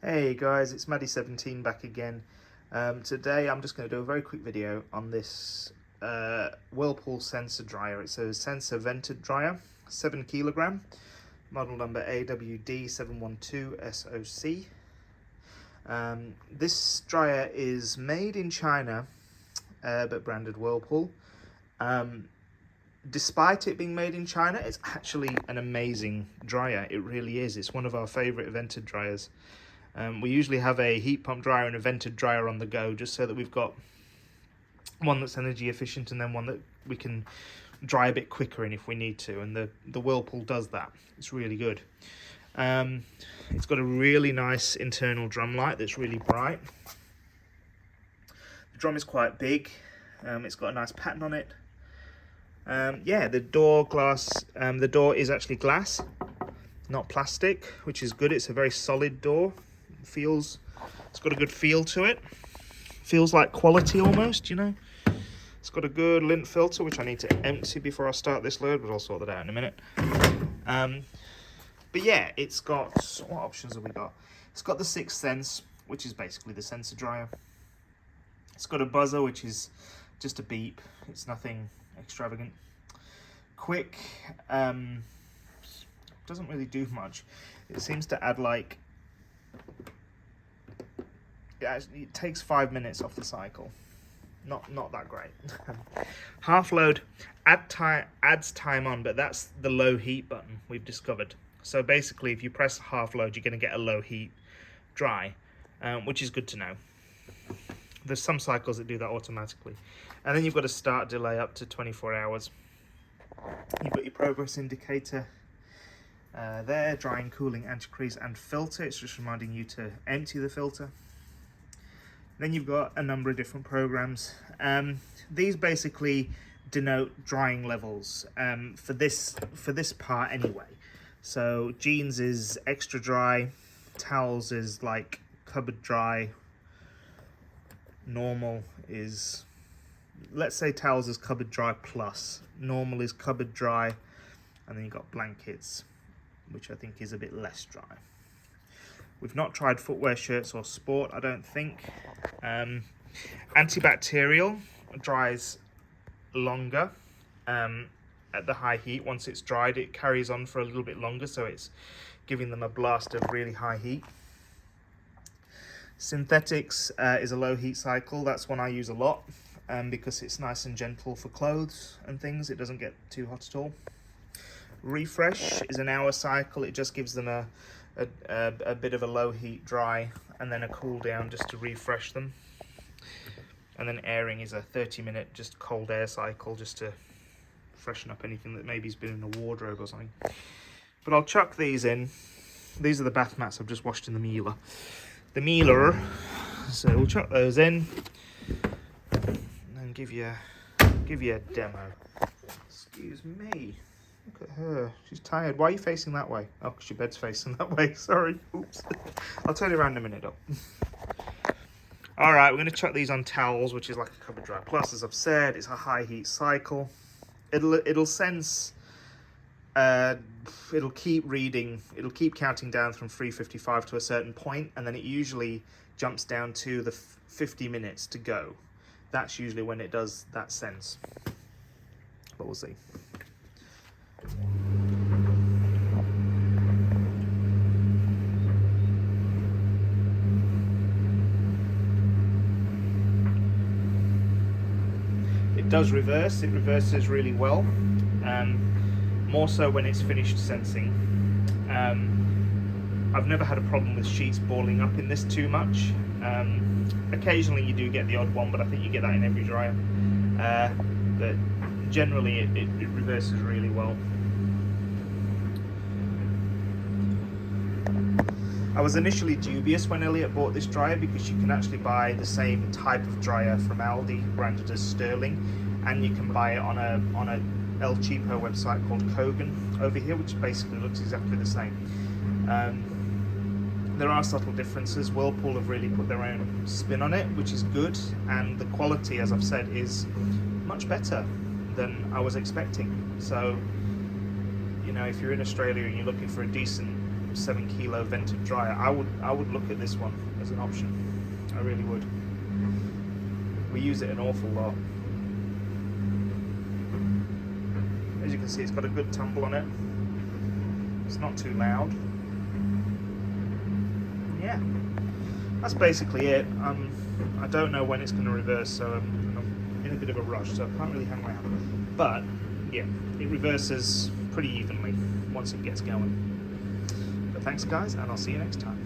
Hey guys, it's Maddie17 back again. Today I'm just going to do a very quick video on this Whirlpool sensor dryer. It's a sensor vented dryer, 7 kilogram, model number AWD712SOC. This dryer is made in China, but branded Whirlpool. Despite it being made in China, it's actually an amazing dryer. It really is. It's one of our favorite vented dryers. We usually have a heat pump dryer and a vented dryer on the go, just so that we've got one that's energy efficient and then one that we can dry a bit quicker in if we need to, and the Whirlpool does that. It's really good. It's got a really nice internal drum light that's really bright. The drum is quite big. It's got a nice pattern on it. Yeah, the door is actually glass, not plastic, which is good. It's a very solid door. It's got a good feel to it. Feels like quality almost, you know. It's got a good lint filter, which I need to empty before I start this load, but I'll sort that out in a minute. But yeah, it's got, what options have we got? It's got the 6th sense, which is basically the sensor dryer. It's got a buzzer, which is just a beep. It's nothing extravagant. Quick, doesn't really do much. It seems to add like, it takes 5 minutes off the cycle. Not that great. Half load adds time on, but that's the low heat button we've discovered. So basically, if you press half load, you're going to get a low heat dry, which is good to know. There's some cycles that do that automatically. And then you've got a start delay up to 24 hours. You've got your progress indicator there, drying, cooling, anti-crease and filter. It's just reminding you to empty the filter. Then you've got a number of different programs. These basically denote drying levels for this part anyway. So jeans is extra dry, towels is like cupboard dry, normal is, let's say towels is cupboard dry plus, normal is cupboard dry, and then you've got blankets, which I think is a bit less dry. We've not tried footwear, shirts or sport, I don't think. Antibacterial dries longer at the high heat. Once it's dried, it carries on for a little bit longer, so it's giving them a blast of really high heat. Synthetics is a low heat cycle. That's one I use a lot because it's nice and gentle for clothes and things. It doesn't get too hot at all. Refresh is an hour cycle. It just gives them a bit of a low heat dry and then a cool down just to refresh them. And then airing is a 30-minute just cold air cycle just to freshen up anything that maybe's been in a wardrobe or something. But I'll chuck these in. These are the bath mats I've just washed in the Miele. So we'll chuck those in and give you a demo. Excuse me. Look at her. She's tired. Why are you facing that way? Oh, because your bed's facing that way. Sorry. Oops. I'll turn it around in a minute. All right, we're going to chuck these on towels, which is like a cupboard dry plus. As I've said, it's a high heat cycle. It'll sense. It'll keep reading. It'll keep counting down from 3:55 to a certain point, and then it usually jumps down to the 50 minutes to go. That's usually when it does that sense. But we'll see. It does reverse. It reverses really well. More so when it's finished sensing. I've never had a problem with sheets balling up in this too much. Occasionally you do get the odd one, but I think you get that in every dryer. But generally it reverses really well. I was initially dubious when Elliot bought this dryer because you can actually buy the same type of dryer from Aldi branded as Sterling, and you can buy it on a El Cheapo website called Kogan over here, which basically looks exactly the same. There are subtle differences. Whirlpool have really put their own spin on it, which is good, and the quality, as I've said, is much better than I was expecting. So, you know, if you're in Australia and you're looking for a decent 7 kilo vented dryer. I would look at this one as an option. I really would. We use it an awful lot. As you can see, it's got a good tumble on it. It's not too loud. Yeah, that's basically it. I don't know when it's going to reverse, so I'm in a bit of a rush, so I can't really hang around. But yeah, it reverses pretty evenly once it gets going. But thanks guys, and I'll see you next time.